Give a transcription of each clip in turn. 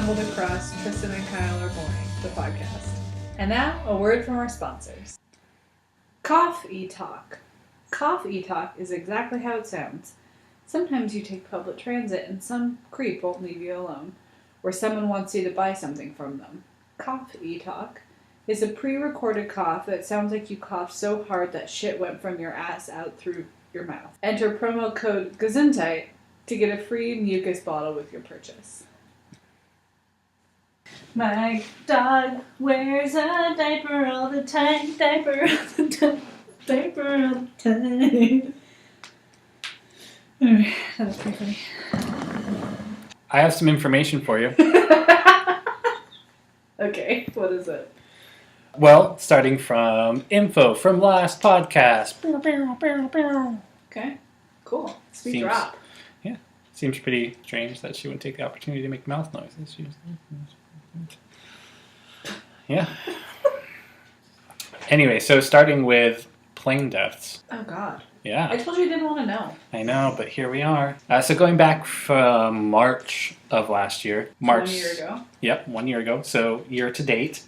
stumbled across Tristan and Kyle Are Boring, the podcast. And now, a word from our sponsors. Cough-e-talk. Cough-e-talk is exactly how it sounds. Sometimes you take public transit and some creep won't leave you alone, or someone wants you to buy something from them. Cough-e-talk is a pre-recorded cough that sounds like you coughed so hard that shit went from your ass out through your mouth. Enter promo code GESUNDHEIT to get a free mucus bottle with your purchase. My dog wears a diaper all the time, diaper all the time, diaper all the time. Anyway, that was pretty funny. I have some information for you. Okay, what is it? Well, starting from info from last podcast. Okay, cool. Sweet drop. Yeah, seems pretty strange that she wouldn't take the opportunity to make mouth noises. Yeah. Anyway, so starting with plane deaths. Oh, God. Yeah. I told you I didn't want to know. I know, but here we are. So going back from March of last year. 1 year ago. Yep, 1 year ago. So year to date,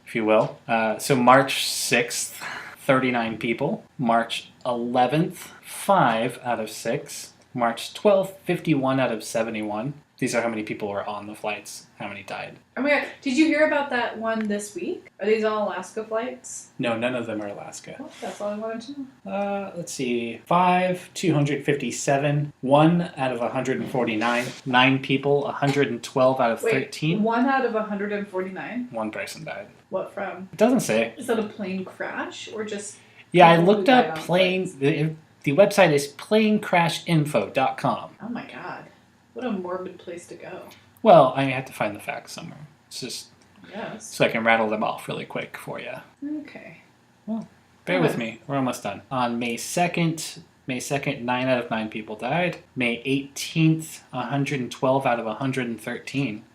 if you will. So March 6th, 39 people. March 11th, 5 out of 6. March 12th, 51 out of 71. These are how many people were on the flights, how many died. Oh my God. Did you hear about that one this week? Are these all Alaska flights? No, none of them are Alaska. Oh, that's all I wanted to know. Let's see. 257. 1 out of 149. 9 people. 112 out of 13. 1 out of 149? One person died. What from? It doesn't say. Is that a plane crash or just... Yeah, I looked up plane... The website is planecrashinfo.com. Oh my God. What a morbid place to go. Well, I have to find the facts somewhere. It's just... Yes. So I can rattle them off really quick for you. Okay. Well, bear with me. We're almost done. On May 2nd, 9 out of 9 people died. May 18th, 112 out of 113.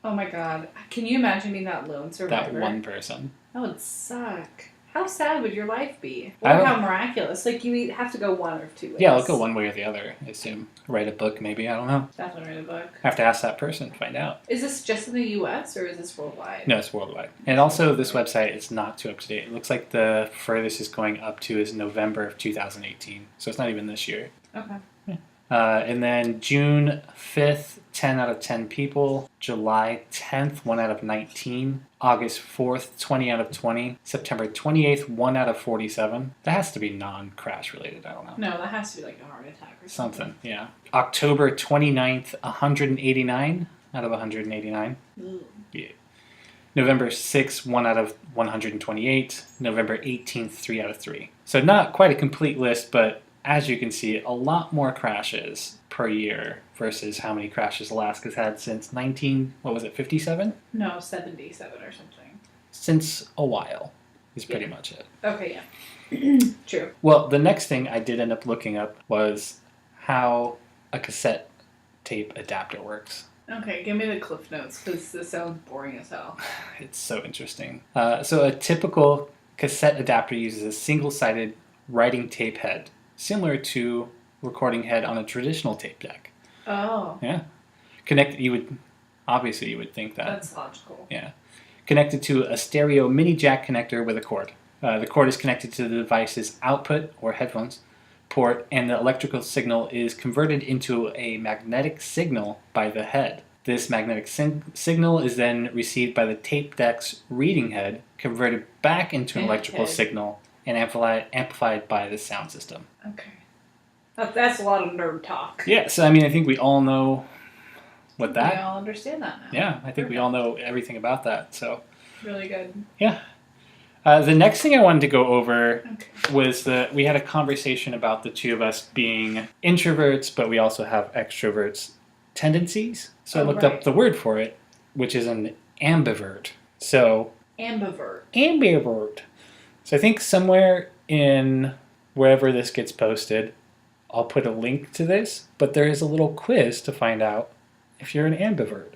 Oh my God. Can you imagine being that lone survivor? That one person. That would suck. How sad would your life be? Or how miraculous? Like, you have to go one or two ways. Yeah, I'll go one way or the other, I assume. Write a book, maybe. I don't know. Definitely write a book. I have to ask that person to find out. Is this just in the U.S. or is this worldwide? No, it's worldwide. And also, this website is not too up to date. It looks like the furthest is going up to is November of 2018. So it's not even this year. Okay. Yeah. And then June 5th, 10 out of 10 people. July 10th, 1 out of 19. August 4th, 20 out of 20. September 28th, 1 out of 47. That has to be non-crash related, I don't know. No, that has to be like a heart attack or something. Something, yeah. October 29th, 189 out of 189. Ooh. Yeah. November 6th, 1 out of 128. November 18th, 3 out of 3. So not quite a complete list, but as you can see, a lot more crashes per year versus how many crashes Alaska's had since 57? No, 77 or something. Since a while is pretty much it. Okay, yeah. True. Well, the next thing I did end up looking up was how a cassette tape adapter works. Okay, give me the cliff notes because this sounds boring as hell. It's so interesting. So a typical cassette adapter uses a single-sided writing tape head, similar to recording head on a traditional tape deck. Oh. Yeah. You would think that. That's logical. Yeah. Connected to a stereo mini jack connector with a cord. The cord is connected to the device's output, or headphones, port, and the electrical signal is converted into a magnetic signal by the head. This magnetic signal is then received by the tape deck's reading head, converted back into an electrical signal, and amplified by the sound system. Okay. That's a lot of nerd talk. Yeah, so I mean, I think we all know what that... We all understand that now. Yeah, I think we all know everything about that, so... Really good. Yeah. The next thing I wanted to go over was that we had a conversation about the two of us being introverts, but we also have extroverts tendencies. So I looked up the word for it, which is an ambivert. So... Ambivert. So I think somewhere in wherever this gets posted, I'll put a link to this, but there is a little quiz to find out if you're an ambivert.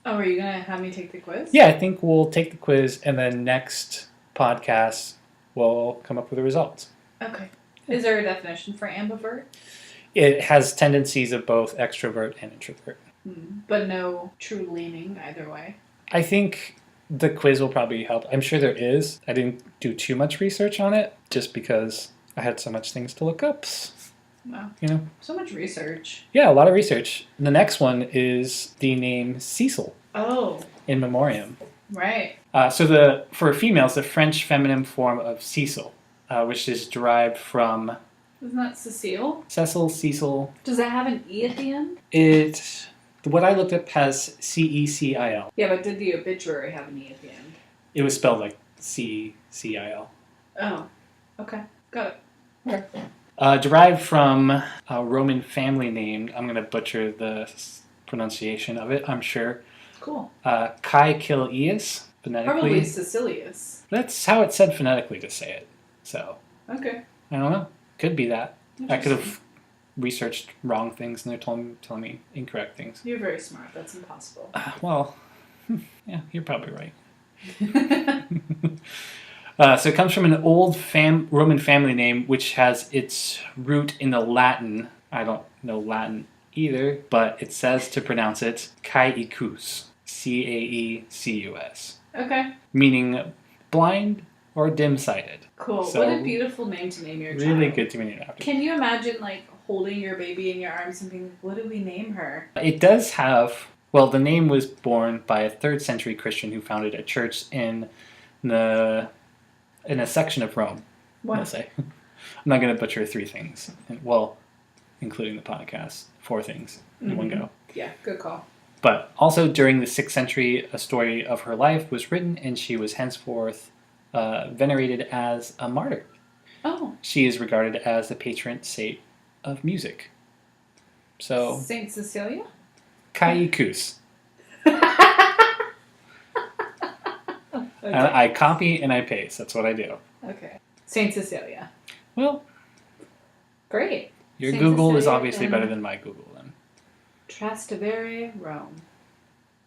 Oh, are you going to have me take the quiz? Yeah, I think we'll take the quiz, and then next podcast we'll come up with the results. Okay. Is there a definition for ambivert? It has tendencies of both extrovert and introvert. But no true leaning either way. I think the quiz will probably help. I'm sure there is. I didn't do too much research on it just because I had so much things to look up. Wow. You know? So much research. Yeah, a lot of research. The next one is the name Cecil. Oh. In memoriam. Right. For females, the French feminine form of Cecil, which is derived from Isn't that Cecile? Cecil. Does it have an E at the end? What I looked up has Cecil. Yeah, but did the obituary have an E at the end? It was spelled like Cecil. Oh. Okay. Got it. Derived from a Roman family name. I'm going to butcher the pronunciation of it, I'm sure. Cool. Caecilius, phonetically. Probably Cecilius. That's how it said phonetically to say it. So. Okay. I don't know. Could be that. I could have researched wrong things and they're telling me incorrect things. You're very smart. That's impossible. Yeah, you're probably right. So it comes from an old Roman family name which has its root in the Latin. I don't know Latin either, but it says to pronounce it Caecus. Caecus. Okay. Meaning blind or dim-sighted. Cool. So, what a beautiful name to name your child. Really good to name it after. Can you imagine holding your baby in your arms and being like, what do we name her? It does have, the name was born by a 3rd century Christian who founded a church in a section of Rome. What? I'll say. I'm not going to butcher 3 things. Well, including the podcast, 4 things in one go. Yeah, good call. But also during the 6th century, a story of her life was written and she was henceforth venerated as a martyr. Oh. She is regarded as the patron saint of music. So. Saint Cecilia? Caecus. Okay. I copy and I paste. That's what I do. Okay. Saint Cecilia. Well. Great. Your Saint Google Cecilia is obviously better than my Google then. Trastevere, Rome.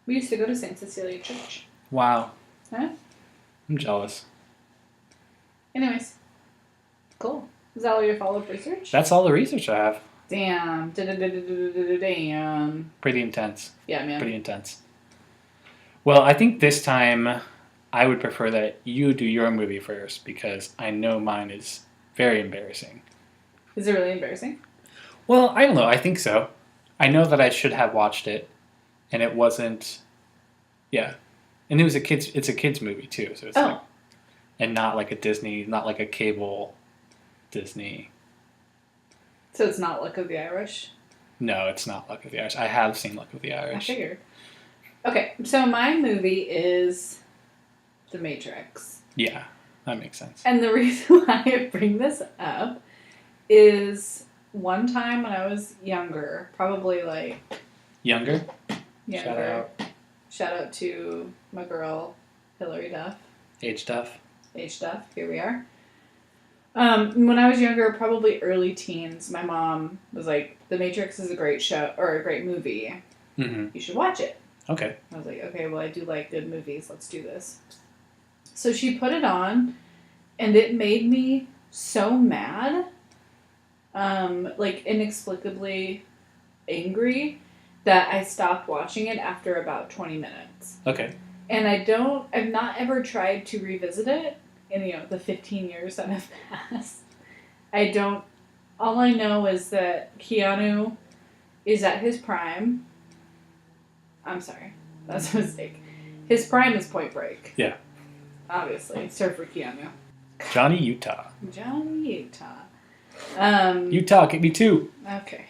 We used to go to Saint Cecilia Church. Wow. Huh? I'm jealous. Anyways. Cool. Is that all your follow-up research? That's all the research I have. Damn. Damn. Pretty intense. Yeah, man. Pretty intense. Well, I think this time I would prefer that you do your movie first because I know mine is very embarrassing. Is it really embarrassing? Well, I don't know. I think so. I know that I should have watched it and it wasn't. Yeah. And it's a kid's movie too, so it's and not like a Disney, not like a cable Disney. So it's not Luck of the Irish? No, it's not Luck of the Irish. I have seen Luck of the Irish. I figured. Okay, so my movie is The Matrix. Yeah, that makes sense. And the reason why I bring this up is one time when I was younger, probably Younger? Shout out to my girl, Hillary Duff. Age Duff. Here we are. When I was younger, probably early teens, my mom was like, The Matrix is a great show, or a great movie. Mm-hmm. You should watch it. Okay. I was like, okay, well, I do like good movies. Let's do this. So she put it on, and it made me so mad, inexplicably angry, that I stopped watching it after about 20 minutes. Okay. And I've not ever tried to revisit it in, the 15 years that have passed. All I know is that Keanu is at his prime. I'm sorry, that's a mistake. His prime is Point Break. Yeah. Obviously, Surfer Keanu. Johnny Utah. Utah, get me 2. Okay.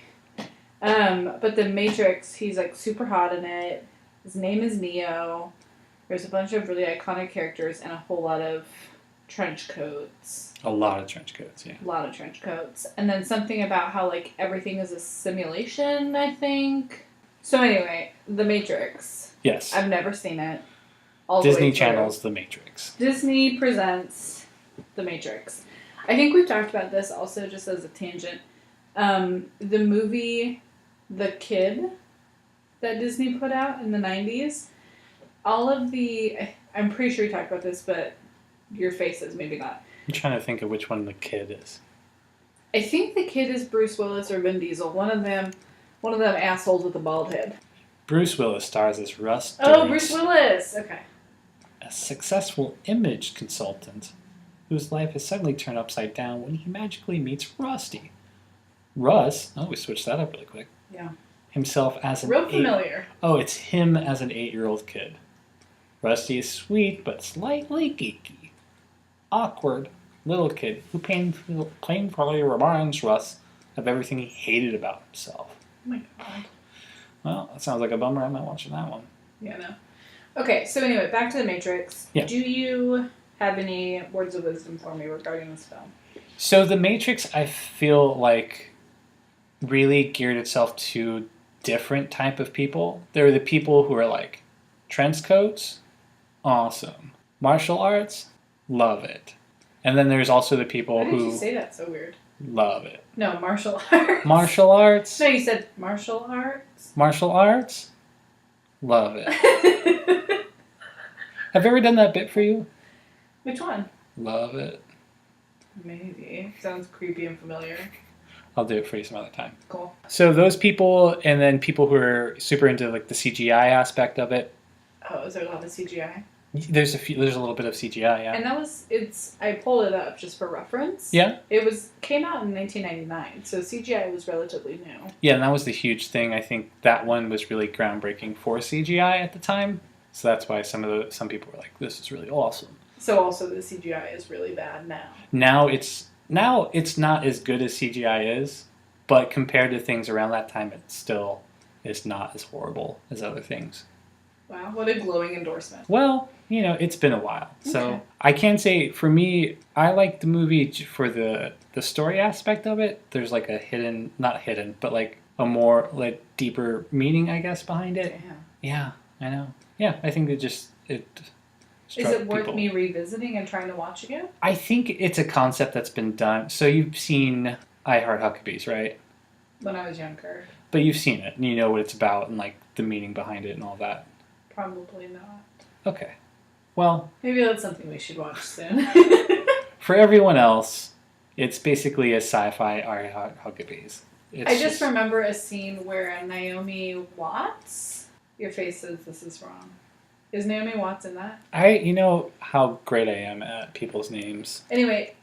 But The Matrix, he's super hot in it. His name is Neo. There's a bunch of really iconic characters and a whole lot of trench coats. A lot of trench coats, yeah. A lot of trench coats. And then something about how, everything is a simulation, I think. So anyway, The Matrix. Yes. I've never seen it. Disney Channel's The Matrix. Disney presents The Matrix. I think we've talked about this also just as a tangent. The movie The Kid that Disney put out in the 90s, I'm pretty sure we talked about this, but your faces, maybe not. I'm trying to think of which one the kid is. I think the kid is Bruce Willis or Vin Diesel. One of them assholes with a bald head. Bruce Willis stars as Russ Oh, Diggs, Bruce Willis. Okay. a successful image consultant whose life is suddenly turned upside down when he magically meets Rusty. Russ, oh, we switched that up really quick. Yeah. Himself as an Real familiar. Oh, it's him as an 8-year-old kid. Rusty is sweet but slightly geeky. Awkward little kid who painfully reminds Russ of everything he hated about himself. Oh my god. Well, that sounds like a bummer. I'm not watching that one. Yeah, no. Okay, so anyway, back to The Matrix. Yeah. Do you have any words of wisdom for me regarding this film? So The Matrix, I feel like, really geared itself to different type of people. There are the people who are like, trench coats, awesome. Martial arts, love it. And then there's also the people Why did who you say that so weird? love it. No, martial arts. Martial arts, No, you said martial arts. martial arts, love it. Have I ever done that bit for you? Which one? Love it. Maybe. Sounds creepy and familiar. I'll do it for you some other time. Cool. So those people, and then people who are super into like the CGI aspect of it. Oh, is there a lot of CGI? There's a little bit of CGI, yeah. And I pulled it up just for reference. Yeah. It came out in 1999, so CGI was relatively new. Yeah, and that was the huge thing. I think that one was really groundbreaking for CGI at the time. So that's why some people were like, "This is really awesome." So also the CGI is really bad now. Now it's not as good as CGI is, but compared to things around that time, it still is not as horrible as other things. Wow, what a glowing endorsement. Well, it's been a while. So Okay. I can say, for me, I like the movie for the story aspect of it. There's like a not hidden, but like a more like deeper meaning, I guess, behind it. Damn. Yeah, I know. Yeah, I think it Is struck it worth people. me revisiting and trying to watch again? I think it's a concept that's been done. So you've seen I Heart Huckabees, right? When I was younger. But you've seen it, and you know what it's about, and like the meaning behind it, and all that. Probably not. Okay. Well, Maybe that's something we should watch soon. for everyone else, it's basically a sci-fi I Heart Huckabees. I just remember a scene where Naomi Watts. Your face says this is wrong. Is Naomi Watts in that? You know how great I am at people's names. Anyway,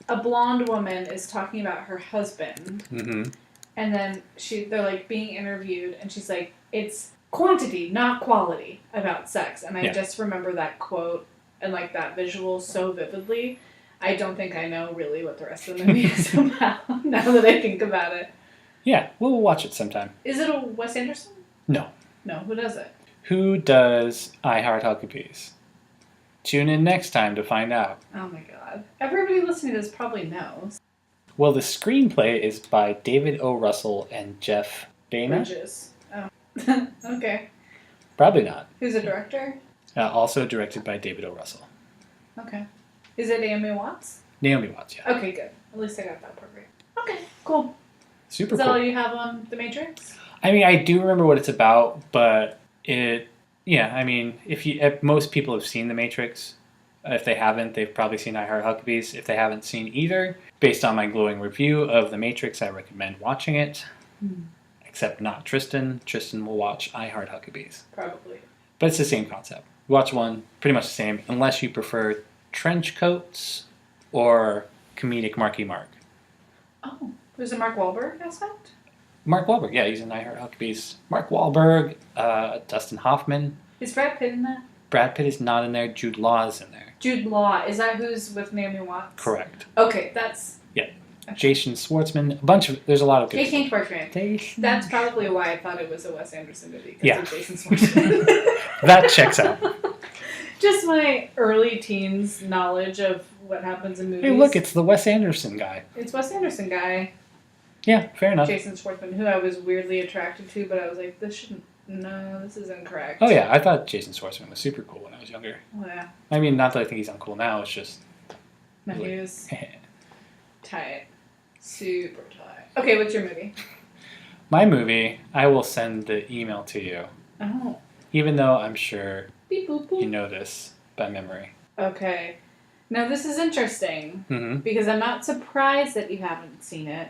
a blonde woman is talking about her husband, Mm-hmm. and then they're like being interviewed, and she's like, "It's quantity, not quality," about sex. And I just remember that quote and like that visual so vividly. I don't think I know really what the rest of the movie is about now that I think about it. Yeah, we'll watch it sometime. Is it a Wes Anderson? No. No, who does it? Who does I Heart Huckabees? Tune in next time to find out. Oh my god. Everybody listening to this probably knows. Well, the screenplay is by David O. Russell and Jeff Dana. Bridges. Oh. Okay. Probably not. Who's the director? Also directed by David O. Russell. Okay. Is it Naomi Watts? Naomi Watts, yeah. Okay, good. At least I got that part right. Okay, cool. Super Is that cool. all you have on The Matrix? I mean, I do remember what it's about, but if most people have seen The Matrix. If they haven't, they've probably seen I Heart Huckabees. If they haven't seen either, based on my glowing review of The Matrix, I recommend watching it. Except not Tristan. Tristan will watch I Heart Huckabees. Probably. But it's the same concept. Watch one, pretty much the same, unless you prefer trench coats or comedic Marky Mark. Oh, there's a Mark Wahlberg aspect? Mark Wahlberg, yeah, he's in I Heart Huckabees. Mark Wahlberg, Dustin Hoffman. Is Brad Pitt in that? Brad Pitt is not in there. Jude Law is in there. Jude Law. Is that who's with Naomi Watts? Correct. Okay, that's... Yeah. Jason Schwartzman. There's a lot of good Jason people. Schwartzman. That's probably why I thought it was a Wes Anderson movie. Because Yeah. of Jason Schwartzman. That checks out. Just my early teens knowledge of what happens in movies. Hey, look, it's the Wes Anderson guy. It's Wes Anderson guy, Yeah, fair enough. Jason Schwartzman, who I was weirdly attracted to, but I was like, this is incorrect. Oh, yeah, I thought Jason Schwartzman was super cool when I was younger. Oh, yeah. I mean, not that I think he's uncool now, it's just... My Really. views. Tight. Super tight. Okay, what's your movie? My movie, I will send the email to you, Oh. even though I'm sure Beep boop boop. you know this by memory. Okay. Now this is interesting Mm-hmm. because I'm not surprised that you haven't seen it,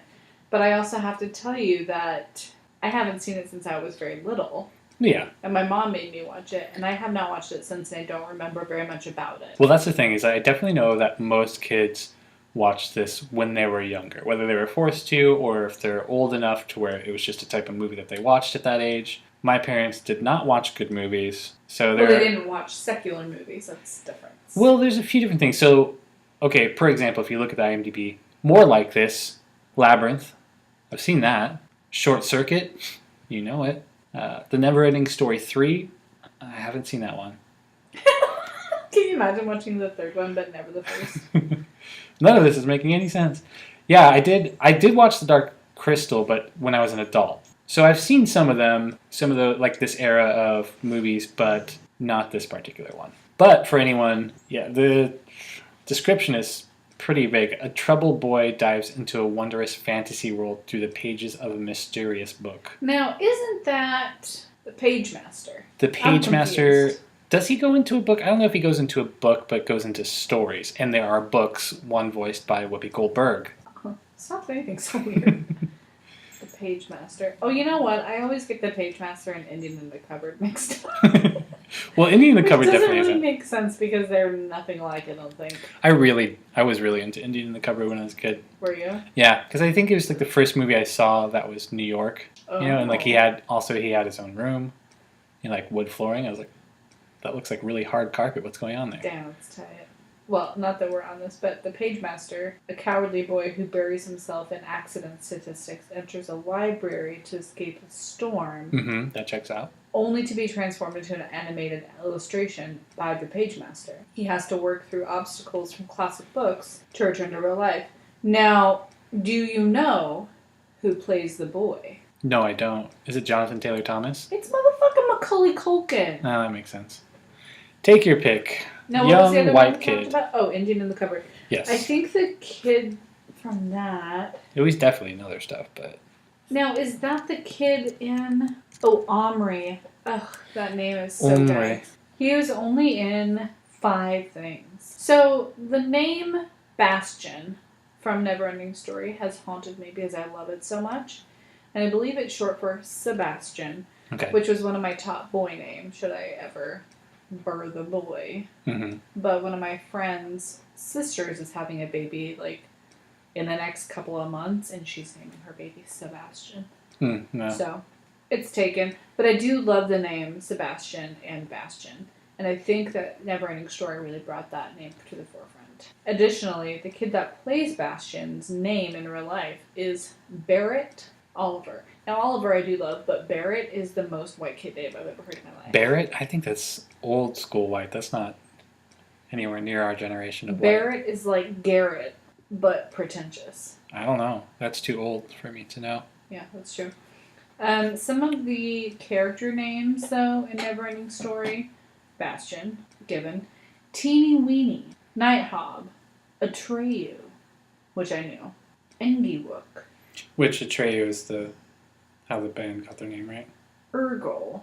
but I also have to tell you that I haven't seen it since I was very little. Yeah. And my mom made me watch it, and I have not watched it since, and I don't remember very much about it. Well, that's the thing, is I definitely know that most kids watched this when they were younger, whether they were forced to or if they're old enough to where it was just a type of movie that they watched at that age. My parents did not watch good movies, so Well, they didn't watch secular movies. That's different. Well, there's a few different things. So, okay, for example, if you look at the IMDb, More Like This, Labyrinth, I've seen that. Short Circuit, you know it. The Neverending Story 3, I haven't seen that one. Can you imagine watching the third one, but never the first? None of this is making any sense. Yeah, I did watch The Dark Crystal, but when I was an adult. So I've seen some of them, some of the, like, this era of movies, but not this particular one. But for anyone, yeah, the description is pretty vague. A troubled boy dives into a wondrous fantasy world through the pages of a mysterious book. Now, isn't that the Page Master? The Page Master, does he go into a book? I don't know if he goes into a book, but goes into stories. And there are books, one voiced by Whoopi Goldberg. Stop anything so weird. The Page Master. Oh, you know what? I always get the Page Master and Indian in the Cupboard mixed up. Well, Indian in the Cupboard definitely doesn't isn't. really make sense because they're nothing alike, I don't think. I was really into Indian in the Cupboard when I was a kid. Were you? Yeah, because I think it was like the first movie I saw that was New York. Oh. You know, and like he had his own room, and like wood flooring. I was like, that looks like really hard carpet. What's going on there? Damn, let's tie it. Well, not that we're on this, but the Page Master, a cowardly boy who buries himself in accident statistics, enters a library to escape a storm, Mm-hmm. That checks out. only to be transformed into an animated illustration by the Page Master. He has to work through obstacles from classic books to return to real life. Now, do you know who plays the boy? No, I don't. Is it Jonathan Taylor Thomas? It's motherfucking Macaulay Culkin. Oh, that makes sense. Take your pick. Now, what was Young the other white one we talked kid. about? Oh, Indian in the Cupboard. Yes. I think the kid from that... It was definitely in other stuff, but... Now, is that the kid in... Oh, Omri. Ugh, that name is so Omri. good. He was only in 5 things. So, the name Bastion from Neverending Story has haunted me because I love it so much. And I believe it's short for Sebastian, Okay. which was one of my top boy names, should I ever birth a boy. Mm-hmm. But one of my friend's sisters is having a baby, like, in the next couple of months, and she's naming her baby Sebastian. No. So, it's taken. But I do love the name Sebastian and Bastion. And I think that Neverending Story really brought that name to the forefront. Additionally, the kid that plays Bastion's name in real life is Barrett Oliver. Now, Oliver I do love, but Barrett is the most white kid name I've ever heard in my life. Barrett? I think that's old school white. That's not anywhere near our generation of white. Barrett is like Garrett, but pretentious. I don't know. That's too old for me to know. Yeah, that's true. Some of the character names, though, in Neverending Story: Bastion, given, Teeny Weeny, Nighthawk, Atreyu, which I knew, Engiwook, Which Atreyu is how the band got their name, right? Urgol.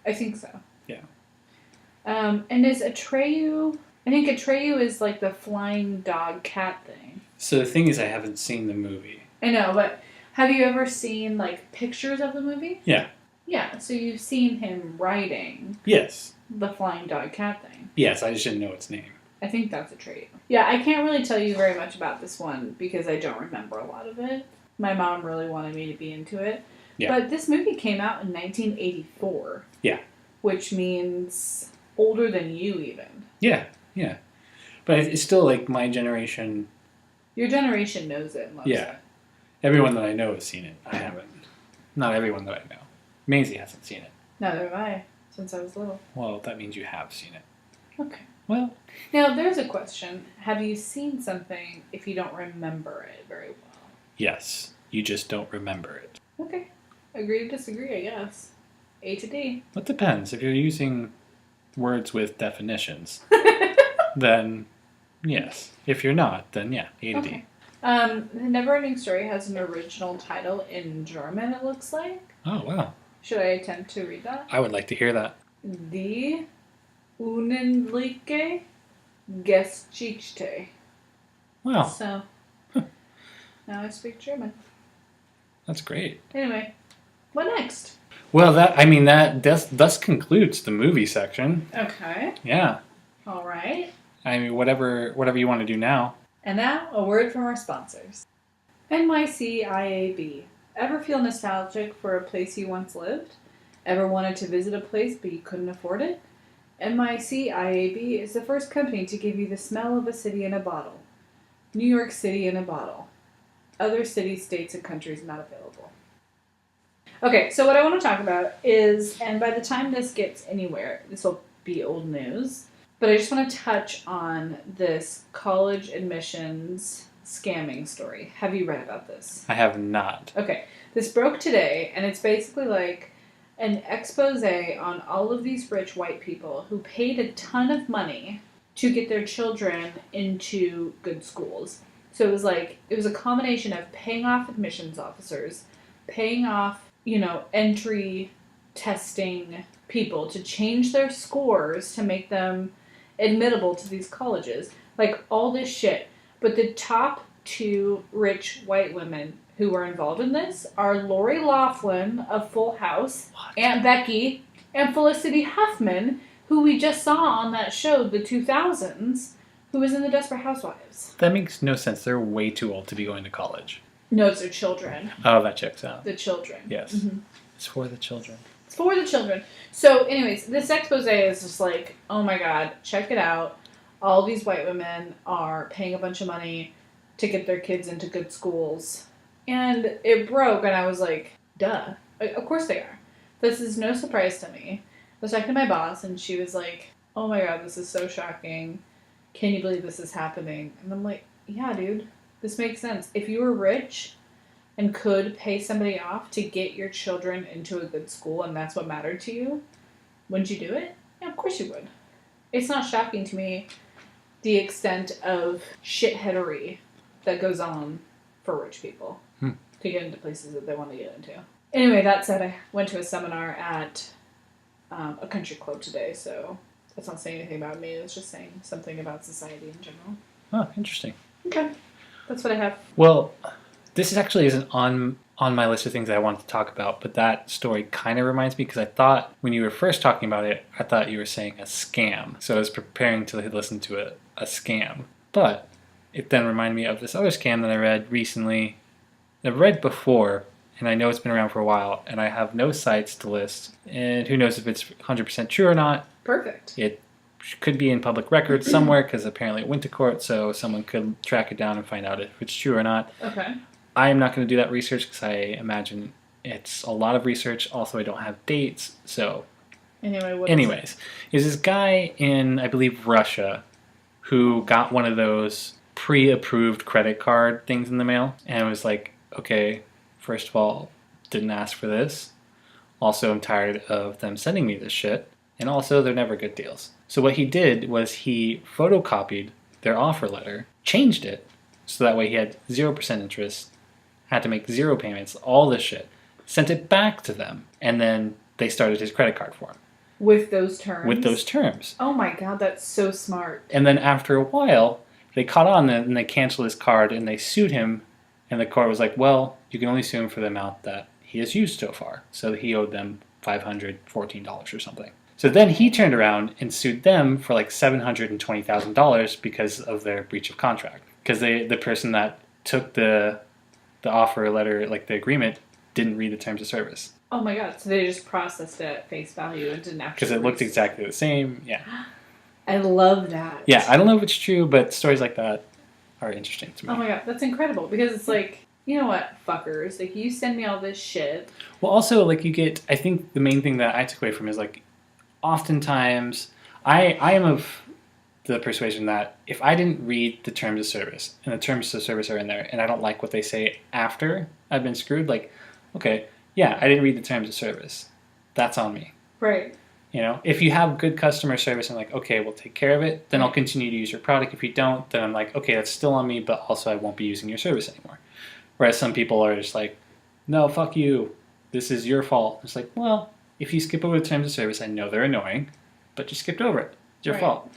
I think so. Yeah. And is Atreyu... I think Atreyu is like the flying dog cat thing. So the thing is, I haven't seen the movie. I know, but have you ever seen, like, pictures of the movie? Yeah. Yeah, so you've seen him riding Yes. the flying dog cat thing. Yes, I just didn't know its name. I think that's Atreyu. Yeah, I can't really tell you very much about this one because I don't remember a lot of it. My mom really wanted me to be into it. Yeah. But this movie came out in 1984. Yeah. Which means older than you even. Yeah, yeah. But it's still like my generation. Your generation knows it and loves it. Everyone that I know has seen it. I haven't. Not everyone that I know. Maisie hasn't seen it. Neither have I, since I was little. Well, that means you have seen it. Okay. Well. Now, there's a question. Have you seen something if you don't remember it very well? Yes. You just don't remember it. Okay. Agree to disagree, I guess. A to D. It depends. If you're using words with definitions, then yes. If you're not, then yeah, A to D. The Neverending Story has an original title in German, it looks like. Oh, wow. Should I attempt to read that? I would like to hear that. Die Unendliche Geschichte. Wow. So, now I speak German. That's great. Anyway, what next? Well, that thus concludes the movie section. Okay. Yeah. All right. I mean, whatever you want to do now. And now, a word from our sponsors. NYCIAB. Ever feel nostalgic for a place you once lived? Ever wanted to visit a place but you couldn't afford it? NYCIAB is the first company to give you the smell of a city in a bottle. New York City in a bottle. Other cities, states, and countries not available. Okay, so what I want to talk about is, and by the time this gets anywhere, this will be old news, but I just want to touch on this college admissions scamming story. Have you read about this? I have not. Okay, this broke today, and it's basically like an expose on all of these rich white people who paid a ton of money to get their children into good schools. So it was a combination of paying off admissions officers, paying off, entry testing people to change their scores to make them admittable to these colleges. Like, all this shit. But the top 2 rich white women who were involved in this are Lori Loughlin of Full House, Aunt Becky, and Felicity Huffman, who we just saw on that show, the 2000s, who was in the Desperate Housewives. That makes no sense. They're way too old to be going to college. No, it's their children. Oh, that checks out. The children. Yes. Mm-hmm. It's for the children. It's for the children. So, anyways, this expose is just like, oh my god, check it out. All these white women are paying a bunch of money to get their kids into good schools. And it broke, and I was like, duh. Of course they are. This is no surprise to me. I was talking to my boss, and she was like, oh my god, this is so shocking. Can you believe this is happening? And I'm like, yeah, dude. This makes sense. If you were rich and could pay somebody off to get your children into a good school, and that's what mattered to you, wouldn't you do it? Yeah, of course you would. It's not shocking to me the extent of shitheadery that goes on for rich people to get into places that they want to get into. Anyway, that said, I went to a seminar at a country club today, so that's not saying anything about me. It's just saying something about society in general. Oh, interesting. Okay. That's what I have. Well, this actually isn't on my list of things that I wanted to talk about, but that story kind of reminds me, because I thought when you were first talking about it, I thought you were saying a scam. So I was preparing to listen to a scam. But it then reminded me of this other scam that I read recently. I've read before, and I know it's been around for a while, and I have no sites to list. And who knows if it's 100% true or not. Perfect. It could be in public records somewhere, because apparently it went to court, so someone could track it down and find out if it's true or not. Okay. I am not going to do that research, because I imagine it's a lot of research. Also, I don't have dates, so... Anyways, is this guy in, I believe, Russia, who got one of those pre-approved credit card things in the mail, and was like, okay, first of all, didn't ask for this. Also, I'm tired of them sending me this shit. And also, they're never good deals. So what he did was he photocopied their offer letter, changed it, so that way he had 0% interest, had to make 0 payments, all this shit, sent it back to them, and then they started his credit card for him. With those terms? With those terms. Oh my god, that's so smart. And then after a while, they caught on and they canceled his card and they sued him, and the court was like, well, you can only sue him for the amount that he has used so far. So he owed them $514 or something. So then he turned around and sued them for like $720,000 because of their breach of contract. Because the person that took the offer letter, like the agreement, didn't read the terms of service. Oh my god, so they just processed it at face value and didn't actually... Because it looked exactly the same, yeah. I love that. Yeah, I don't know if it's true, but stories like that are interesting to me. Oh my god, that's incredible, because it's like, you know what, fuckers, like, you send me all this shit. Well, also, like, you get, I think the main thing that I took away from is, like, oftentimes, I am of the persuasion that if I didn't read the terms of service, and the terms of service are in there, and I don't like what they say after I've been screwed, like, okay, yeah, I didn't read the terms of service. That's on me. Right. You know, if you have good customer service and like, okay, we'll take care of it, then I'll continue to use your product. If you don't, then I'm like, okay, that's still on me, but also I won't be using your service anymore. Whereas some people are just like, no, fuck you. This is your fault. It's like, well, if you skip over the terms of service, I know they're annoying, but you skipped over it. It's your fault.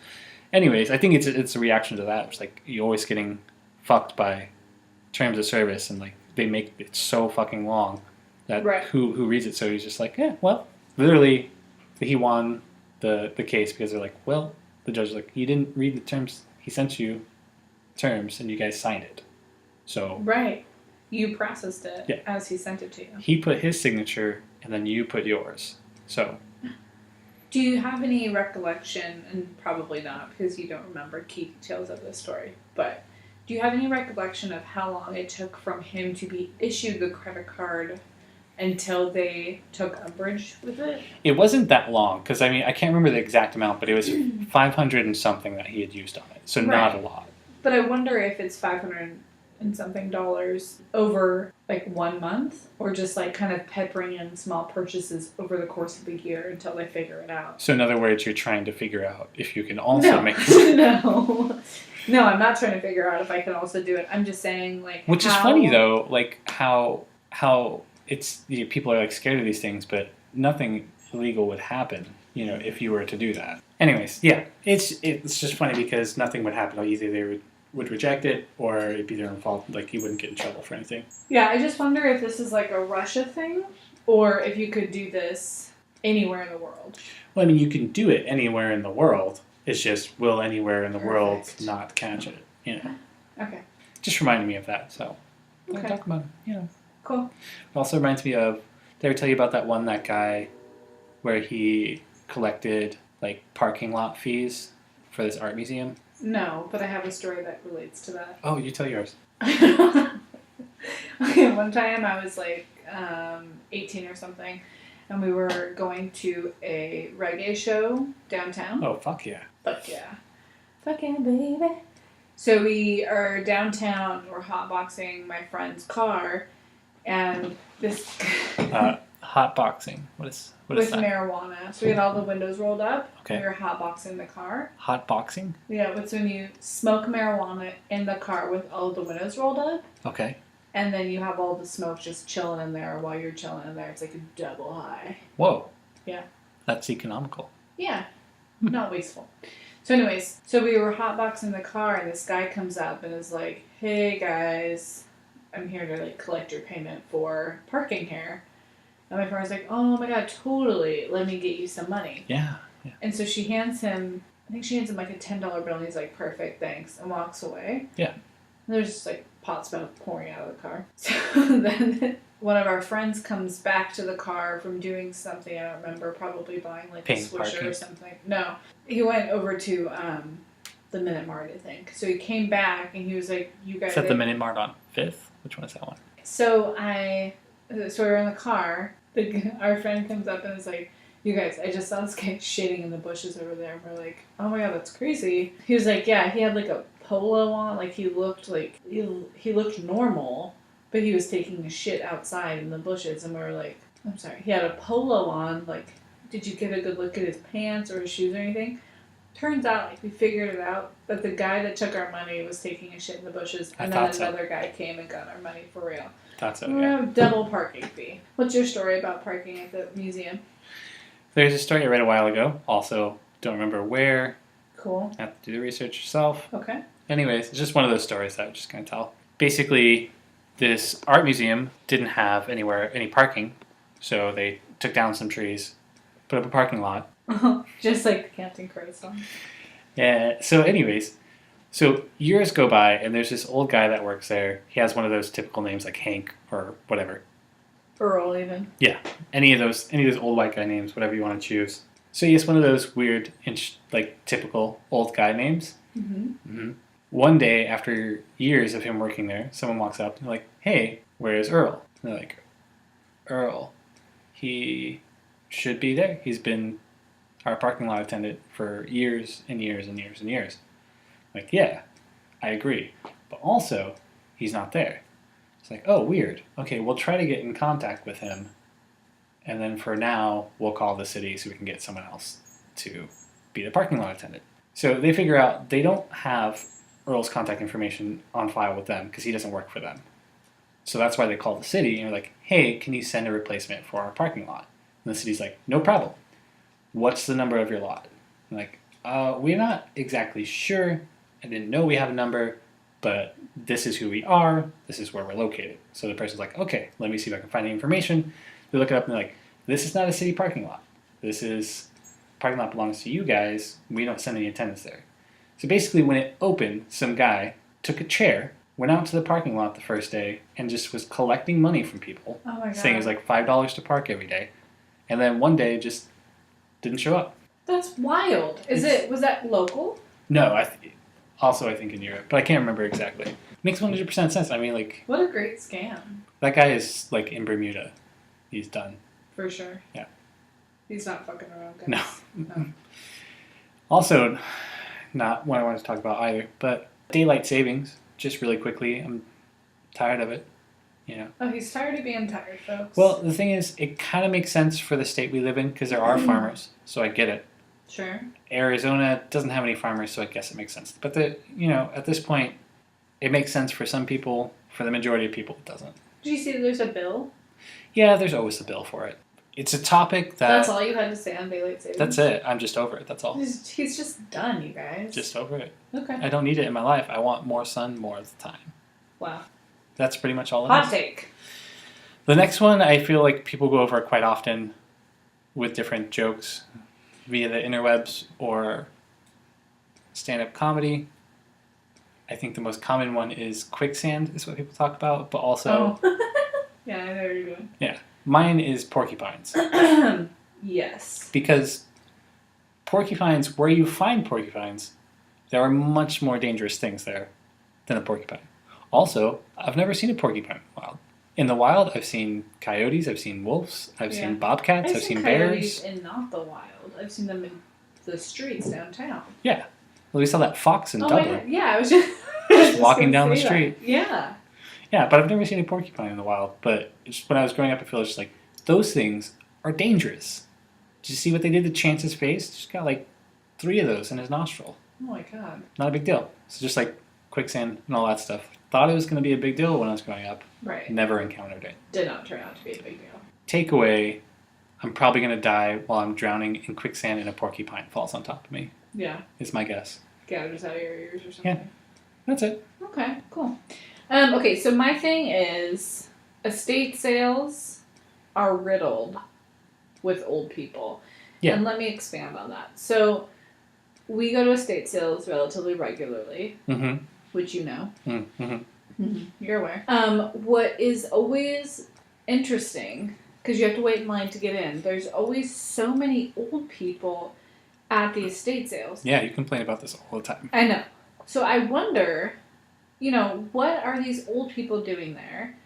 Anyways, I think it's a reaction to that. It's like you're always getting fucked by terms of service, and like they make it so fucking long that Right. who reads it. So he's just like, yeah, well, literally, he won the case because they're like, well, the judge is like, you didn't read the terms. He sent you terms, and you guys signed it. So Right. You processed it Yeah. as he sent it to you. he put his signature, and then you put yours. So Do you have any recollection, and probably not because you don't remember key details of this story, but do you have any recollection of how long it took from him to be issued the credit card until they took umbrage with it? it wasn't that long because I mean I can't remember the exact amount, but it was 500 and something that he had used on it. So not a lot. But I wonder if it's $500 and something over like 1 month, or just like kind of peppering in small purchases over the course of a year until they figure it out. So in other words, you're trying to figure out if you can also make No, I'm not trying to figure out if I can also do it. I'm just saying, like, which is funny though, like how it's people are like scared of these things, but nothing illegal would happen, if you were to do that. Anyways, yeah, it's just funny because nothing would happen. Like either they would reject it, or it'd be their own fault. Like you wouldn't get in trouble for anything. Yeah, I just wonder if this is like a Russia thing, or if you could do this anywhere in the world. Well, I mean, you can do it anywhere in the world. It's just will anywhere in the world not catch it? Okay. Just reminded me of that. So Okay. talk about it. Cool. It also reminds me of. Did I ever tell you about that guy where he collected like parking lot fees for this art museum? No, but I have a story that relates to that. Oh, you tell yours. Okay, one time I was like 18 or something, and we were going to a reggae show downtown. Oh, fuck yeah. Fuck yeah. Fuck yeah, baby. So we are downtown, we're hotboxing my friend's car, and this... Hotboxing. What is with that? marijuana. So we had all the windows rolled up. Okay. We were hotboxing the car. Hotboxing? Yeah, it's when you smoke marijuana in the car with all the windows rolled up. Okay. And then you have all the smoke just chilling in there while you're chilling in there. It's like a double high. Whoa. Yeah. That's economical. Yeah. Not wasteful. So anyways, so we were hotboxing the car, and this guy comes up and is like, hey guys, I'm here to like collect your payment for parking here. And my friend was like, oh my god, totally, let me get you some money. Yeah. And so she hands him like a $10 bill, and he's like, perfect, thanks, and walks away. Yeah. And there's just like pot smoke pouring out of the car. So then one of our friends comes back to the car from doing something, I don't remember, probably buying like Paint a Swisher parking. or something. No. He went over to the Minute Mart, I think. So he came back and he was like, you guys... Is that the Minute Mart on 5th? Which one is that one? So we were in the car. Our friend comes up and is like, you guys, I just saw this guy shitting in the bushes over there. And we're like, oh my god, that's crazy. He was like, yeah, he had like a polo on. Like he looked normal, but he was taking a shit outside in the bushes. And we were like, I'm sorry, he had a polo on. Like, did you get a good look at his pants or his shoes or anything? Turns out, like, we figured it out, that the guy that took our money was taking a shit in the bushes, and then another guy came and got our money for real. Thought so, We yeah. have double parking fee. What's your story about parking at the museum? There's a story I read a while ago. Also, don't remember where. Cool. Have to do the research yourself. Okay. Anyways, it's just one of those stories that I was just going to tell. Basically, this art museum didn't have any parking, so they took down some trees, put up a parking lot. Just like the Captain Crunch song. Yeah. So anyways, years go by, and there's this old guy that works there. He has one of those typical names like Hank or whatever. Earl, even. Yeah. Any of those old white guy names, whatever you want to choose. So he has one of those weird, typical old guy names. Mm-hmm. Mm-hmm. One day, after years of him working there, someone walks up and they're like, hey, where's Earl? And they're like, Earl, he should be there. He's been our parking lot attendant for years and years and years and years. Like, yeah, I agree. But also, he's not there. It's like, oh, weird. Okay, we'll try to get in contact with him. And then for now, we'll call the city so we can get someone else to be the parking lot attendant. So they figure out they don't have Earl's contact information on file with them because he doesn't work for them. So that's why they call the city and they're like, hey, can you send a replacement for our parking lot? And the city's like, no problem. What's the number of your lot? I'm like, we're not exactly sure. I didn't know we have a number, but this is who we are. This is where we're located. So the person's like, okay, let me see if I can find the information. They look it up and they're like, this is not a city parking lot. This is parking lot belongs to you guys. We don't send any attendants there. So basically, when it opened, some guy took a chair, went out to the parking lot the first day, and just was collecting money from people, Oh my God. saying it was like $5 to park every day, and then one day just didn't show up. That's wild. Was that local? No, I think in Europe, but I can't remember exactly. Makes 100% sense. I mean, like, What a great scam. that guy is like in Bermuda. He's done. For sure. Yeah. He's not fucking around, guys. No. Also, not what I wanted to talk about either, but daylight savings, just really quickly. I'm tired of it, you know. Oh, he's tired of being tired, folks. Well, the thing is, it kind of makes sense for the state we live in because there are farmers, so I get it. Sure. Arizona doesn't have any farmers, so I guess it makes sense. But at this point, it makes sense for some people. For the majority of people, it doesn't. Did you see that there's a bill? Yeah, there's always a bill for it. It's a topic that... That's all you had to say on daylight savings? That's it. I'm just over it. That's all. He's just done, you guys. Just over it. Okay. I don't need it in my life. I want more sun more of the time. Wow. That's pretty much all it is. Hot take. The next one, I feel like people go over quite often with different jokes via the interwebs or stand-up comedy. I think the most common one is quicksand is what people talk about, but also... Oh. Yeah, I know what you're doing. Yeah. Mine is porcupines. Yes. Because porcupines, where you find porcupines, there are much more dangerous things there than a porcupine. Also, I've never seen a porcupine in the wild. In the wild, I've seen coyotes, I've seen wolves, I've seen bobcats, I've seen coyotes bears. in not the wild. I've seen them in the streets downtown. Yeah. Well, we saw that fox in Dublin. My God. Yeah, I was just, Just walking down the street. Yeah. Yeah, but I've never seen a porcupine in the wild. But when I was growing up, I feel just like, those things are dangerous. Did you see what they did to Chance's face? Just got like 3 of those in his nostril. Oh my God. Not a big deal. So just like quicksand and all that stuff. Thought it was going to be a big deal when I was growing up. Right. Never encountered it. Did not turn out to be a big deal. Takeaway, I'm probably going to die while I'm drowning in quicksand and a porcupine falls on top of me. Yeah. Is my guess. Get it out of your ears or something. Yeah. That's it. Okay, cool. Okay, so my thing is estate sales are riddled with old people. Yeah. And let me expand on that. So we go to estate sales relatively regularly, Mm-hmm. which you know. Mm-hmm. You're aware. What is always interesting, because you have to wait in line to get in, there's always so many old people at the estate sales. Yeah, you complain about this all the time. I know. So I wonder, what are these old people doing there?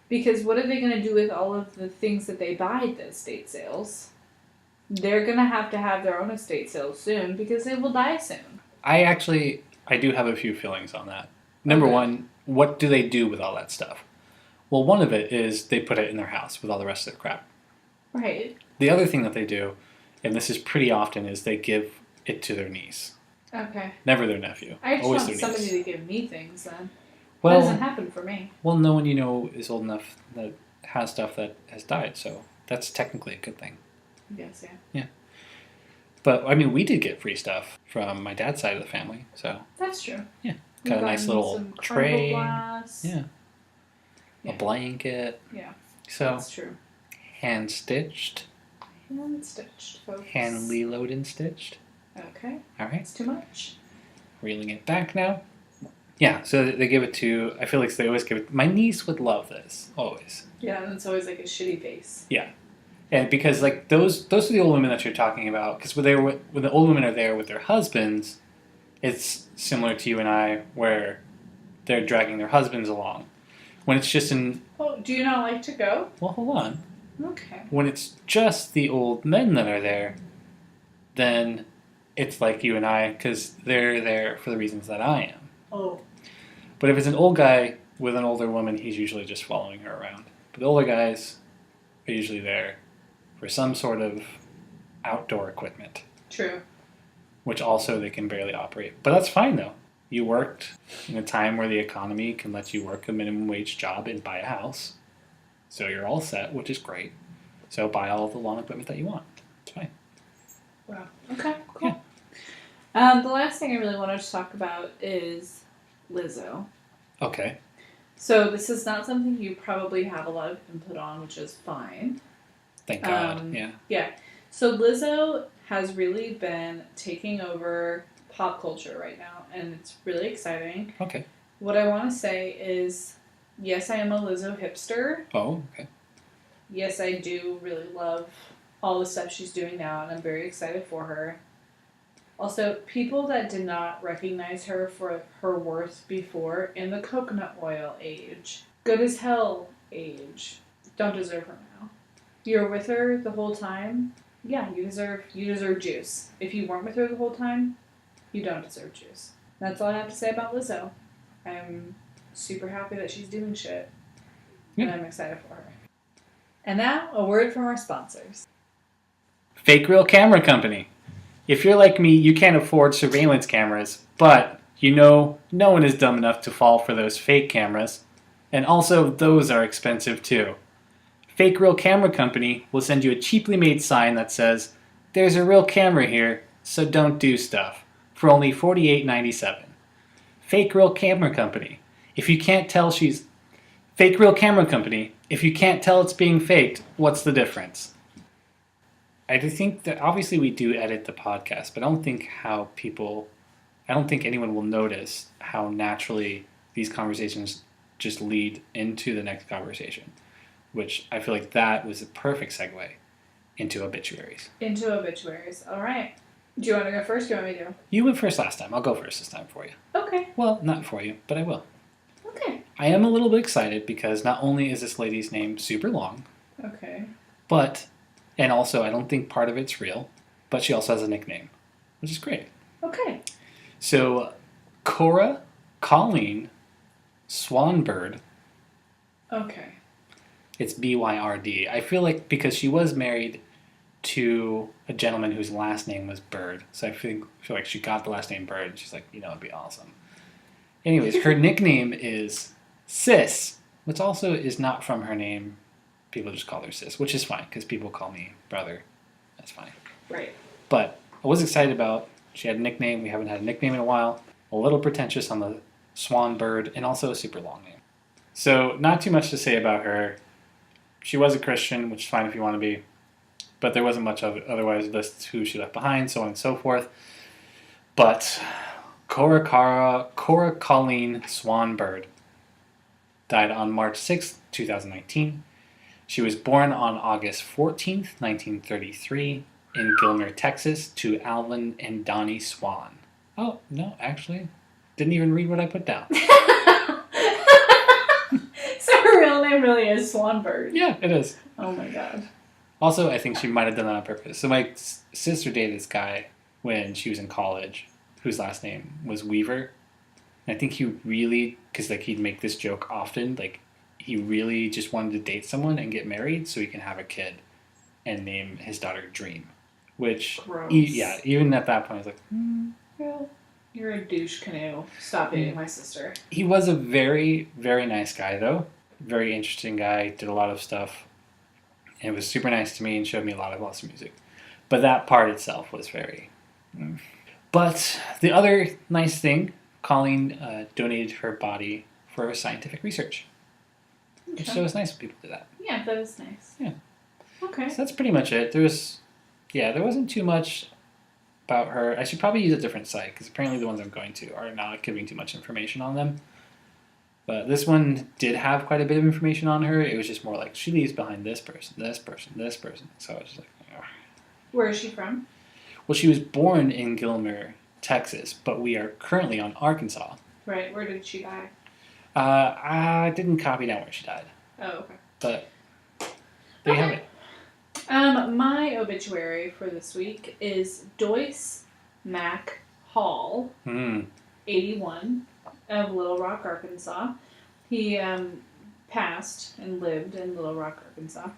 Because what are they going to do with all of the things that they buy at the estate sales? They're going to have their own estate sales soon because they will die soon. I do have a few feelings on that. Number one, what do they do with all that stuff? Well, one of it is they put it in their house with all the rest of the crap. Right. The other thing that they do, and this is pretty often, is they give it to their niece. Okay. Never their nephew. I just Always want their somebody niece. to give me things then. Well, that doesn't happen for me. Well, no one is old enough that has stuff that has died, so that's technically a good thing. Yes, yeah. Yeah. But, I mean, we did get free stuff from my dad's side of the family, so... That's true. Yeah. We've Got a nice gotten little some tray. glass. Yeah. Yeah. A blanket. Yeah. So, That's true. hand-stitched. Hand-stitched, folks. Hand reload and stitched. Okay. All right. It's too much. Reeling it back now. Yeah, so they give it to... I feel like they always give it... My niece would love this. Always. Yeah, and it's always like a shitty face. Yeah. And because, like, those are the old women that you're talking about. Because when the old women are there with their husbands, it's similar to you and I, where they're dragging their husbands along. When it's just in... Oh, do you not like to go? Well, hold on. Okay. When it's just the old men that are there, then it's like you and I, because they're there for the reasons that I am. Oh. But if it's an old guy with an older woman, he's usually just following her around. But the older guys are usually there for some sort of outdoor equipment. True. Which also they can barely operate. But that's fine, though. You worked in a time where the economy can let you work a minimum wage job and buy a house. So you're all set, which is great. So buy all the lawn equipment that you want. It's fine. Wow. Okay, cool. Yeah. The last thing I really wanted to talk about is Lizzo. Okay. So this is not something you probably have a lot of input on, which is fine. Thank God. Yeah. Yeah. So Lizzo has really been taking over pop culture right now, and it's really exciting. Okay. What I want to say is, yes, I am a Lizzo hipster. Oh, okay. Yes, I do really love all the stuff she's doing now, and I'm very excited for her. Also, people that did not recognize her for her worth before in the coconut oil age, good as hell age, don't deserve her now. You're with her the whole time, yeah, you deserve juice. If you weren't with her the whole time, you don't deserve juice. That's all I have to say about Lizzo. I'm super happy that she's doing shit, and I'm excited for her. And now, a word from our sponsors. Fake Real Camera Company. If you're like me, you can't afford surveillance cameras, but you know no one is dumb enough to fall for those fake cameras. And also, those are expensive too. Fake Real Camera Company will send you a cheaply made sign that says, "There's a real camera here, so don't do stuff," for only $48.97. Fake Real Camera Company. If you can't tell she's... Fake Real Camera Company. If you can't tell it's being faked, what's the difference? I do think that obviously we do edit the podcast, but I don't think anyone will notice how naturally these conversations just lead into the next conversation, which I feel like that was a perfect segue into obituaries. All right. Do you want to go first? Do you want me to? You went first last time. I'll go first this time for you. Okay. Well, not for you, but I will. Okay. I am a little bit excited because not only is this lady's name super long, okay, and also I don't think part of it's real, but she also has a nickname, which is great. Okay. So, Cora Colleen Swanbird. Okay. It's Byrd. I feel like because she was married to a gentleman whose last name was Bird, so I feel like she got the last name Bird, and she's like, it'd be awesome. Anyways, her nickname is Sis, which also is not from her name. People just call her Sis, which is fine, because people call me brother. That's fine. Right. But I was excited about, she had a nickname. We haven't had a nickname in a while. A little pretentious on the Swan Bird, and also a super long name. So, not too much to say about her. She was a Christian, which is fine if you want to be. But there wasn't much of it. Otherwise, lists who she left behind, so on and so forth. But Cora Colleen Swanbird died on March 6th, 2019. She was born on August 14th, 1933, in Gilmer, Texas, to Alvin and Donnie Swan. Oh, no, actually, didn't even read what I put down. So her real name really is Swanbird. Yeah, it is. Oh my god. Also, I think she might have done that on purpose. So my sister dated this guy when she was in college, whose last name was Weaver. And I think he really, because he'd make this joke often, he really just wanted to date someone and get married so he can have a kid and name his daughter Dream. Which, gross. Even at that point, I was like, well, you're a douche canoe. Stop dating my sister. He was a very, very nice guy, though. Very interesting guy. Did a lot of stuff. And it was super nice to me and showed me a lot of awesome music. But that part itself was very... But the other nice thing, Colleen donated her body for scientific research. Okay. So it was nice when people did that. Yeah, that is nice. Yeah. Okay. So that's pretty much it. There wasn't too much about her. I should probably use a different site because apparently the ones I'm going to are not giving too much information on them. But this one did have quite a bit of information on her. It was just more like she leaves behind this person, this person, this person. So I was just like, ugh. Where is she from? Well, she was born in Gilmer, Texas, but we are currently on Arkansas. Right. Where did she die? I didn't copy down where she died. Oh, okay. But there you have it. My obituary for this week is Doyce Mack Hall, 81, of Little Rock, Arkansas. He passed and lived in Little Rock, Arkansas.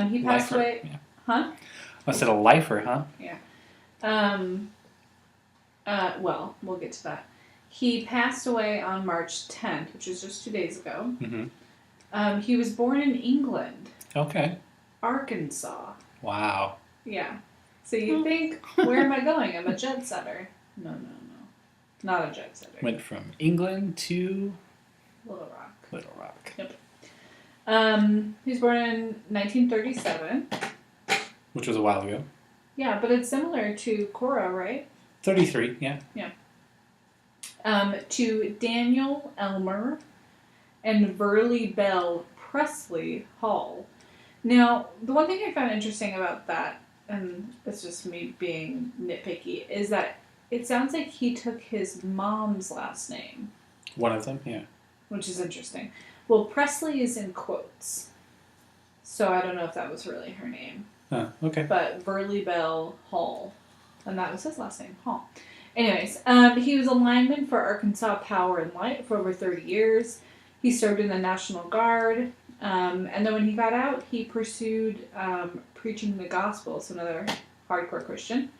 He passed away... Yeah. Huh? I said a lifer, huh? Yeah. Well, we'll get to that. He passed away on March 10th, which was just 2 days ago. Mm-hmm. He was born in England. Okay. Arkansas. Wow. Yeah. So you think, where am I going? I'm a jet setter. No. Not a jet setter. Went from England to Little Rock. Little Rock. Yep. He was born in 1937. Which was a while ago. Yeah, but it's similar to Cora, right? 33, yeah. Yeah. To Daniel Elmer and Verley Bell Presley Hall. Now, the one thing I found interesting about that, and it's just me being nitpicky, is that it sounds like he took his mom's last name. One of them, yeah. Which is interesting. Well, Presley is in quotes. So I don't know if that was really her name. Oh, okay. But Verley Bell Hall. And that was his last name, Hall. Anyways, he was a lineman for Arkansas Power and Light for over 30 years. He served in the National Guard. And then when he got out, he pursued preaching the gospel. So another hardcore Christian.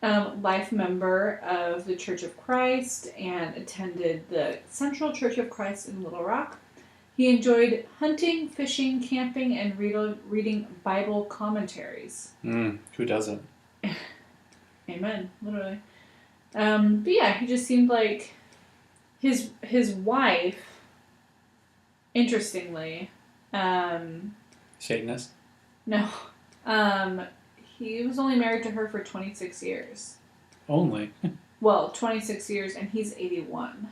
Life member of the Church of Christ and attended the Central Church of Christ in Little Rock. He enjoyed hunting, fishing, camping, and reading Bible commentaries. Who doesn't? Amen, literally. But yeah, he just seemed like his wife, interestingly, Satanist? no, he was only married to her for 26 years. Only? Well, 26 years, and he's 81.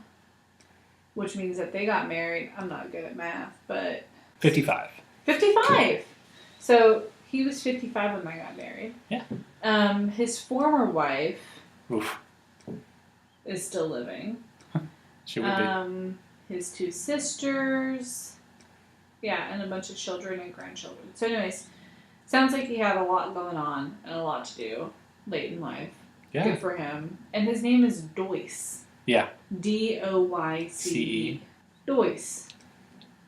Which means that they got married. I'm not good at math, but... 55. 55! So, he was 55 when they got married. Yeah. His former wife... Oof. is still living. She would be. His 2 sisters... Yeah, and a bunch of children and grandchildren. So anyways, sounds like he had a lot going on and a lot to do late in life. Yeah. Good for him. And his name is Doyce. Yeah. D-O-Y-C-E. Doyce.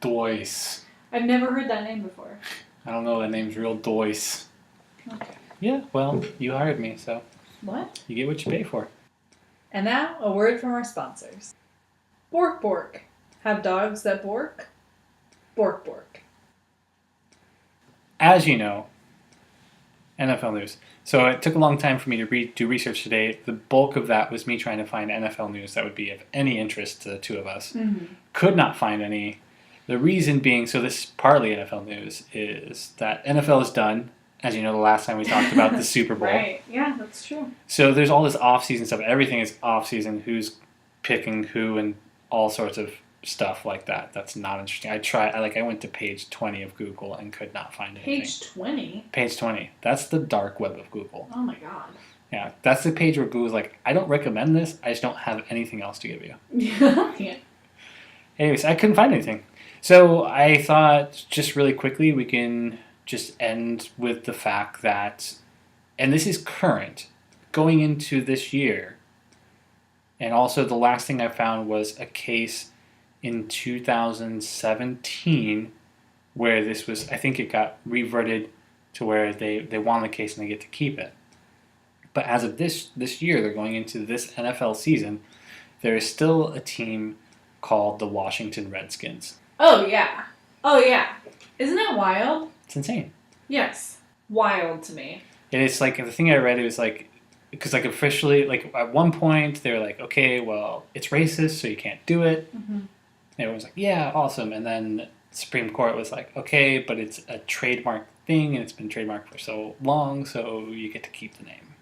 Doyce. I've never heard that name before. I don't know, that name's real Doyce. Okay. Yeah, well, you hired me, so... What? You get what you pay for. And now, a word from our sponsors. Bork Bork. Have dogs that bork? Bork Bork. As you know, NFL news. So it took a long time for me to do research today. The bulk of that was me trying to find NFL news that would be of any interest to the two of us. Mm-hmm. Could not find any. The reason being, so this is partly NFL news, is that NFL is done. As you know, the last time we talked about the Super Bowl. Right, yeah, that's true. So there's all this off-season stuff. Everything is off-season. Who's picking who and all sorts of stuff like that. That's not interesting. I went to page 20 of Google and could not find anything. Page 20? Page 20. That's the dark web of Google. Oh my god. Yeah, that's the page where Google's like, I don't recommend this, I just don't have anything else to give you. Yeah. Anyways, I couldn't find anything. So I thought, just really quickly, we can just end with the fact that, and this is current, going into this year, and also the last thing I found was a case in 2017 where this was, I think it got reverted to where they won the case and they get to keep it. But as of this year, they're going into this NFL season, there is still a team called the Washington Redskins. Oh, yeah. Oh, yeah. Isn't that wild? It's insane. Yes. Wild to me. And it's like, the thing I read, it was like, because like officially, like at one point, they were like, okay, well, it's racist, so you can't do it. Mm-hmm. And everyone's like, yeah, awesome. And then the Supreme Court was like, okay, but it's a trademark thing, and it's been trademarked for so long, so you get to keep the name.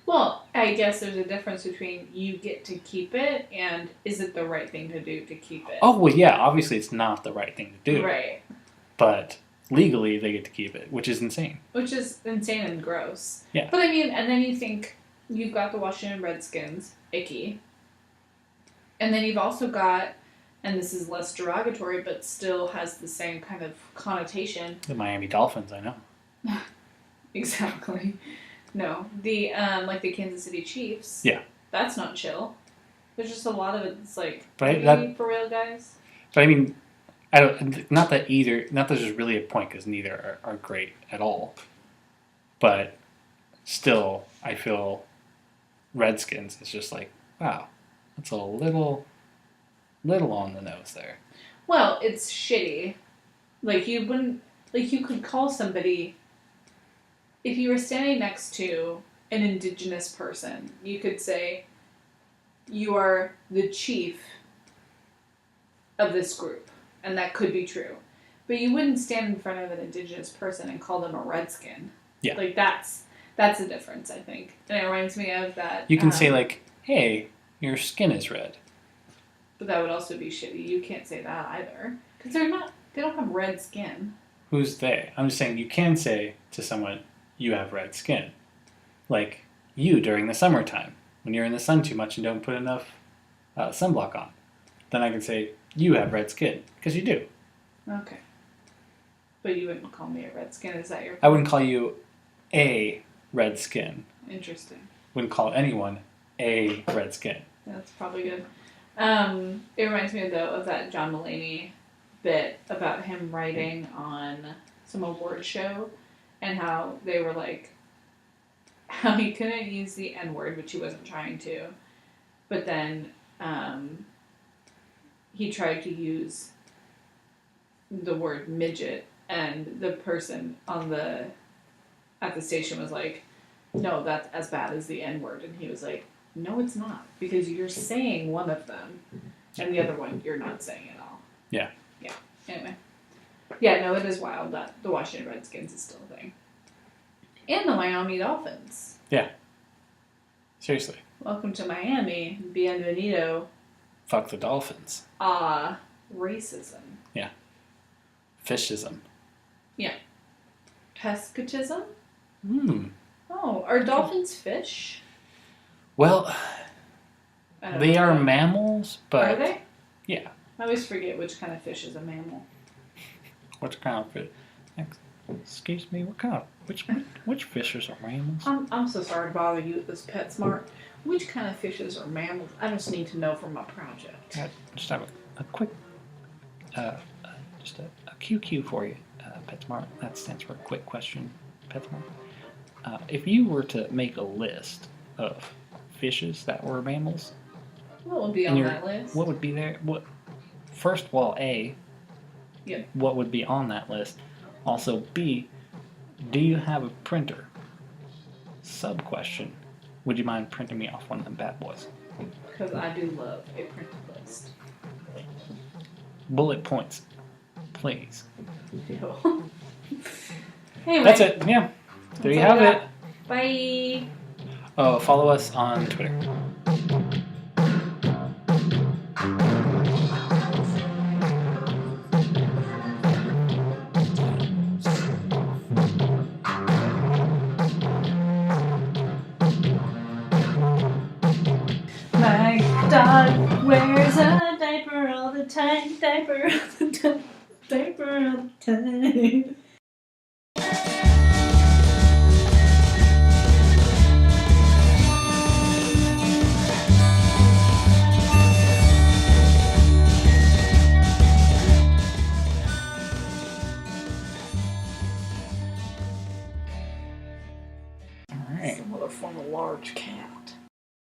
Well, I guess there's a difference between you get to keep it and is it the right thing to do to keep it? Oh, well, yeah, obviously it's not the right thing to do. Right. But legally, they get to keep it, which is insane. Which is insane and gross. Yeah. But I mean, and then you think you've got the Washington Redskins, icky. And then you've also got, and this is less derogatory, but still has the same kind of connotation. The Miami Dolphins, I know. Exactly. No. The, like the Kansas City Chiefs. Yeah. That's not chill. There's just a lot of it that's like, But really for real, guys? But I mean, not that there's really a point, because neither are great at all. But still, I feel Redskins is just like, wow, that's a little on the nose there. Well, it's shitty. Like, you wouldn't, like, you could call somebody, if you were standing next to an indigenous person, you could say, you are the chief of this group, and that could be true. But you wouldn't stand in front of an indigenous person and call them a redskin. Yeah. Like, that's the difference, I think. And it reminds me of that... You can say, like, hey, your skin is red. But that would also be shitty. You can't say that either. Because they don't have red skin. Who's they? I'm just saying you can say to someone, you have red skin. Like you during the summertime, when you're in the sun too much and don't put enough sunblock on. Then I can say, you have red skin. Because you do. Okay. But you wouldn't call me a red skin, is that your point? I wouldn't call you a red skin. Interesting. Wouldn't call anyone a red skin. That's probably good. It reminds me, though, of that John Mulaney bit about him writing on some award show and how they were like, how he couldn't use the N-word, which he wasn't trying to, but then he tried to use the word midget, and the person at the station was like, no, that's as bad as the N-word, and he was like, no, it's not, because you're saying one of them, and the other one you're not saying at all. Yeah. Yeah. Anyway. Yeah, no, it is wild that the Washington Redskins is still a thing. And the Miami Dolphins. Yeah. Seriously. Welcome to Miami. Bienvenido. Fuck the Dolphins. Racism. Yeah. Fishism. Yeah. Pescatism? Oh, are dolphins fish? Well, they are mammals, but... Are they? Yeah. I always forget which kind of fish is a mammal. What kind of fish? Excuse me, what kind of... Which fishes are mammals? I'm so sorry to bother you with this PetSmart. Which kind of fishes are mammals? I just need to know for my project. Just have a quick... just a QQ for you, PetSmart. That stands for quick question, PetSmart. If you were to make a list of fishes that were mammals... What would be on that list? What would be there? First of all, A, Yep. What would be on that list? Also, B, do you have a printer? Sub-question, would you mind printing me off one of them bad boys? Because I do love a printed list. Bullet points, please. Anyway, That's it, yeah. There you have it. Bye. Oh, follow us on Twitter. My dog wears a diaper all the time, diaper all the time, diaper all the time. All right. Some other form of large cat.